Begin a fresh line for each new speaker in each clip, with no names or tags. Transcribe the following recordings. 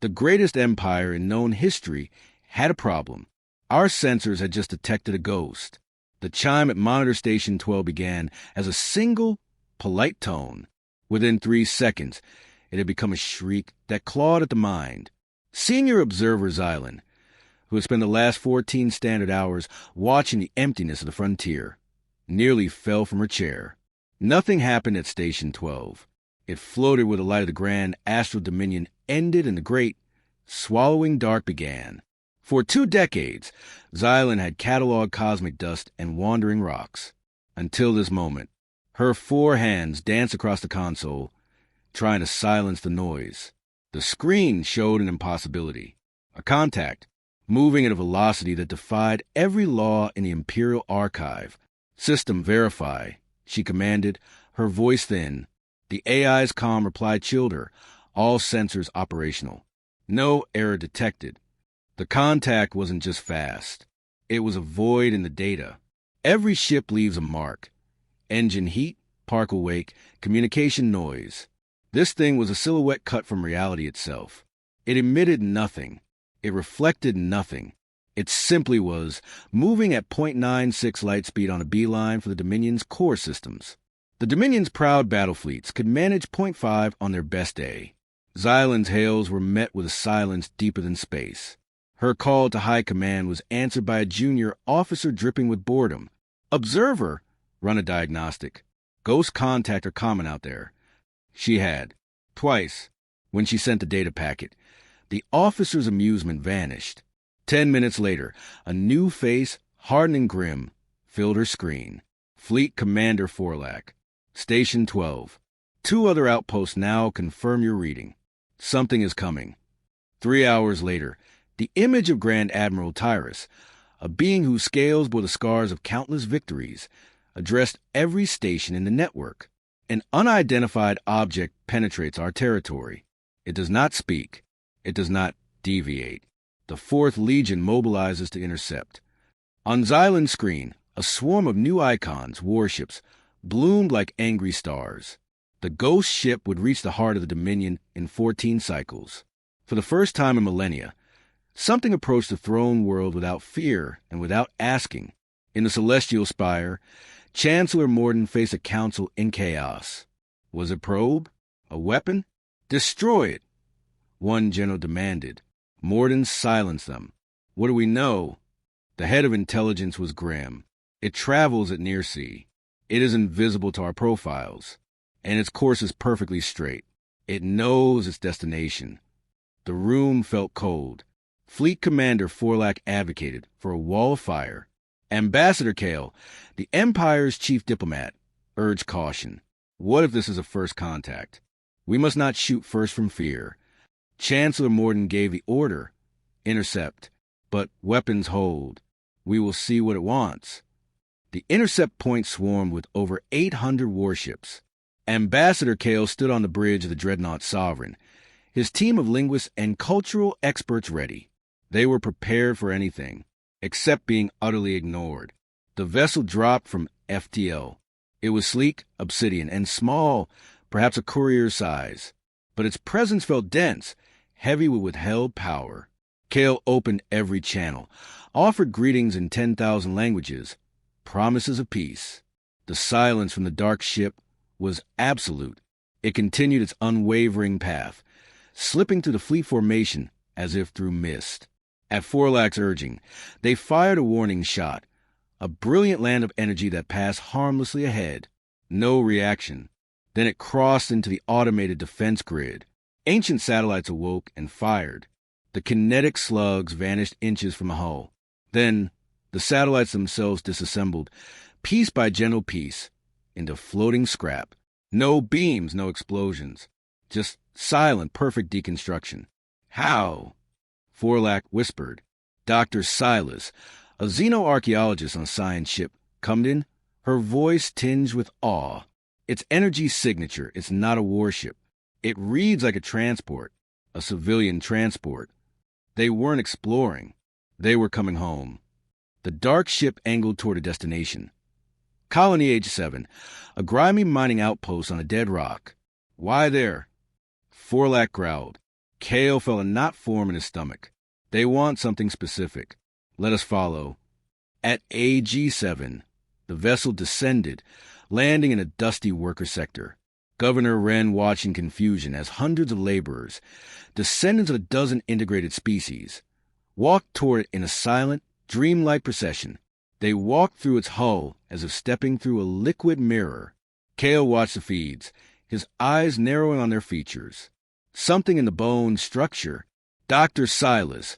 The greatest empire in known history had a problem. Our sensors had just detected a ghost. The chime at Monitor Station 12 began as a single, polite tone. Within 3 seconds, it had become a shriek that clawed at the mind. Senior Observer Xylan, who had spent the last 14 standard hours watching the emptiness of the frontier, nearly fell from her chair. Nothing happened at Station 12. It floated where the light of the Grand Astral Dominion ended and the great, swallowing dark began. For 2 decades, Xylan had cataloged cosmic dust and wandering rocks. Until this moment, her 4 hands danced across the console, trying to silence the noise. The screen showed an impossibility. A contact, moving at a velocity that defied every law in the Imperial Archive. "System verify," she commanded, her voice thin. The AI's calm reply chilled her, all sensors operational. No error detected. The contact wasn't just fast. It was a void in the data. Every ship leaves a mark. Engine heat, particle wake, communication noise. This thing was a silhouette cut from reality itself. It emitted nothing. It reflected nothing. It simply was, moving at 0.96 light speed on a beeline for the Dominion's core systems. The Dominion's proud battle fleets could manage 0.5 on their best day. Xylan's hails were met with a silence deeper than space. Her call to high command was answered by a junior officer dripping with boredom. "Observer, run a diagnostic. Ghost contact are common out there." She had. Twice, when she sent the data packet. The officer's amusement vanished. 10 minutes later, a new face, hardened and grim, filled her screen. Fleet Commander Forlack. Station 12. 2 other outposts now confirm your reading. Something is coming. 3 hours later, the image of Grand Admiral Tyrus, a being whose scales bore the scars of countless victories, addressed every station in the network. An unidentified object penetrates our territory. It does not speak. It does not deviate. The 4th Legion mobilizes to intercept. On Xylan's screen, a swarm of new icons, warships, bloomed like angry stars. The ghost ship would reach the heart of the Dominion in 14 cycles. For the first time in millennia, something approached the throne world without fear and without asking. In the Celestial Spire, Chancellor Morden faced a council in chaos. Was it probe? A weapon? Destroy it, one general demanded. Morden silenced them. What do we know? The head of intelligence was grim. It travels at near sea. It is invisible to our profiles, and its course is perfectly straight. It knows its destination. The room felt cold. Fleet Commander Forlack advocated for a wall of fire. Ambassador Kale, the Empire's chief diplomat, urged caution. What if this is a first contact? We must not shoot first from fear. Chancellor Morden gave the order. Intercept. But weapons hold. We will see what it wants. The intercept point swarmed with over 800 warships. Ambassador Kale stood on the bridge of the dreadnought Sovereign, his team of linguists and cultural experts ready. They were prepared for anything, except being utterly ignored. The vessel dropped from FTL. It was sleek, obsidian, and small, perhaps a courier's size. But its presence felt dense, heavy with withheld power. Kale opened every channel, offered greetings in 10,000 languages, promises of peace. The silence from the dark ship was absolute. It continued its unwavering path, slipping through the fleet formation as if through mist. At Forlack's urging, they fired a warning shot, a brilliant land of energy that passed harmlessly ahead. No reaction. Then it crossed into the automated defense grid. Ancient satellites awoke and fired. The kinetic slugs vanished inches from the hull. Then the satellites themselves disassembled, piece by gentle piece, into floating scrap. No beams, no explosions. Just silent, perfect deconstruction. How? Forlack whispered. Dr. Silas, a xenoarchaeologist on a science ship, come in, her voice tinged with awe. Its energy signature, it's not a warship. It reads like a transport, a civilian transport. They weren't exploring. They were coming home. The dark ship angled toward a destination. Colony H7, a grimy mining outpost on a dead rock. Why there? Forlack growled. Kale felt a knot form in his stomach. They want something specific. Let us follow. At AG7, the vessel descended, landing in a dusty worker sector. Governor Wren watched in confusion as hundreds of laborers, descendants of a dozen integrated species, walked toward it in a silent, dreamlike procession. They walked through its hull as if stepping through a liquid mirror. Kale watched the feeds, his eyes narrowing on their features. Something in the bone structure, Dr. Silas,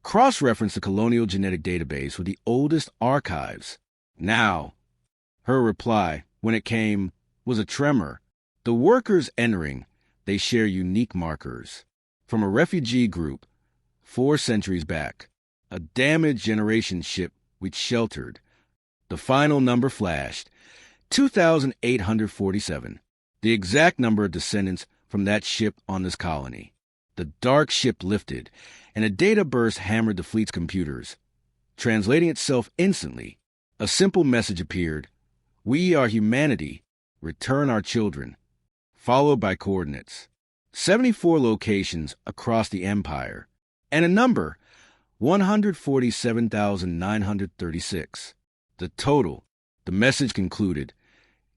cross-referenced the colonial genetic database with the oldest archives. Now, her reply, when it came, was a tremor. The workers entering, they share unique markers. From a refugee group, 4 centuries back, a damaged generation ship we'd sheltered. The final number flashed, 2,847, the exact number of descendants from that ship on this colony. The dark ship lifted, and a data burst hammered the fleet's computers. Translating itself instantly, a simple message appeared. We are humanity. Return our children. Followed by coordinates. 74 locations across the empire. And a number, 147,936. The total, the message concluded.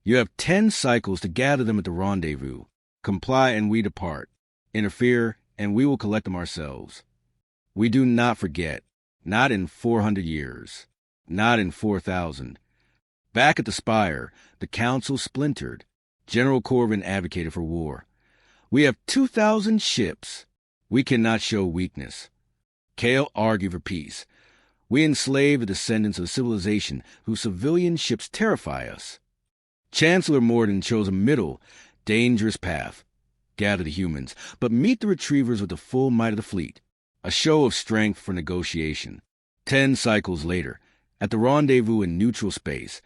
You have 10 cycles to gather them at the rendezvous. Comply and we depart. Interfere and we will collect them ourselves. We do not forget. Not in 400 years. Not in 4,000. Back at the Spire, the council splintered. General Corvin advocated for war. We have 2,000 ships. We cannot show weakness. Kale argued for peace. We enslave the descendants of a civilization whose civilian ships terrify us. Chancellor Morden chose a middle, dangerous path. Gather the humans, but meet the retrievers with the full might of the fleet. A show of strength for negotiation. 10 cycles later, at the rendezvous in neutral space,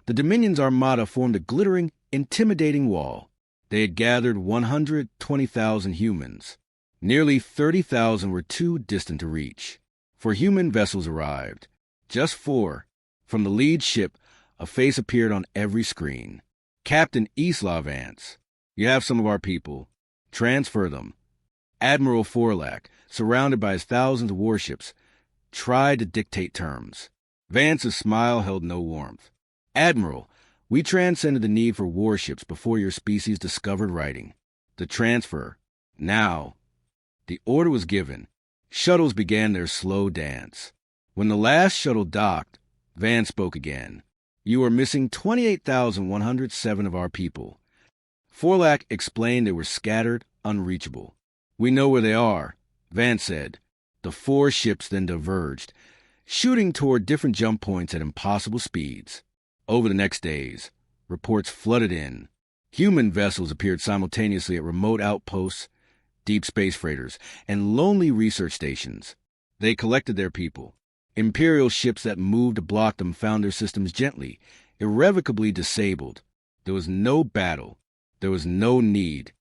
the Dominion's armada formed a glittering, intimidating wall. They had gathered 120,000 humans. Nearly 30,000 were too distant to reach. 4 human vessels arrived. Just 4. From the lead ship, a face appeared on every screen. Captain Eslav Vance. You have some of our people. Transfer them. Admiral Forlack, surrounded by his thousands of warships, tried to dictate terms. Vance's smile held no warmth. Admiral, we transcended the need for warships before your species discovered writing. The transfer. Now. The order was given. Shuttles began their slow dance. When the last shuttle docked, Vance spoke again. You are missing 28,107 of our people. Forlack explained they were scattered, unreachable. We know where they are, Vance said. The 4 ships then diverged, shooting toward different jump points at impossible speeds. Over the next days, reports flooded in. Human vessels appeared simultaneously at remote outposts, deep space freighters, and lonely research stations. They collected their people. Imperial ships that moved to block them found their systems gently, irrevocably disabled. There was no battle. There was no need.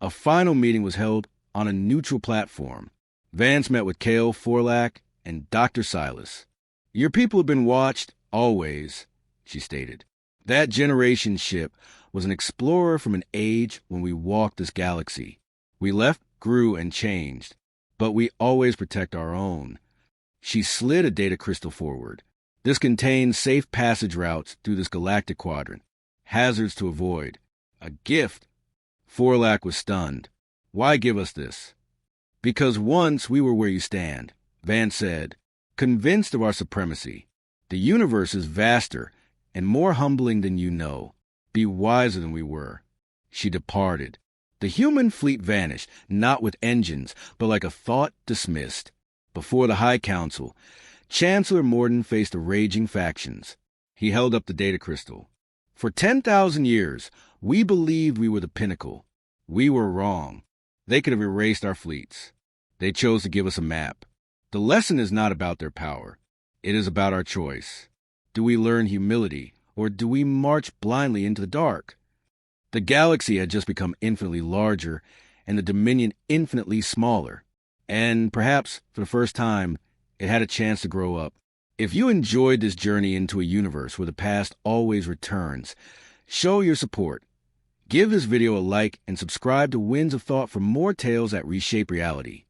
A final meeting was held on a neutral platform. Vance met with Kale Forlack and Dr. Silas. Your people have been watched, always, she stated. That generation ship was an explorer from an age when we walked this galaxy. We left, grew, and changed, but we always protect our own. She slid a data crystal forward. This contains safe passage routes through this galactic quadrant, hazards to avoid. A gift. Forlack was stunned. Why give us this? Because once we were where you stand, Vance said, convinced of our supremacy. The universe is vaster and more humbling than you know. Be wiser than we were. She departed. The human fleet vanished, not with engines, but like a thought dismissed. Before the High Council, Chancellor Morden faced the raging factions. He held up the data crystal. For 10,000 years, we believed we were the pinnacle. We were wrong. They could have erased our fleets. They chose to give us a map. The lesson is not about their power. It is about our choice. Do we learn humility, or do we march blindly into the dark? The galaxy had just become infinitely larger, and the Dominion infinitely smaller. And perhaps, for the first time, it had a chance to grow up. If you enjoyed this journey into a universe where the past always returns, show your support. Give this video a like and subscribe to Winds of Thought for more tales that reshape reality.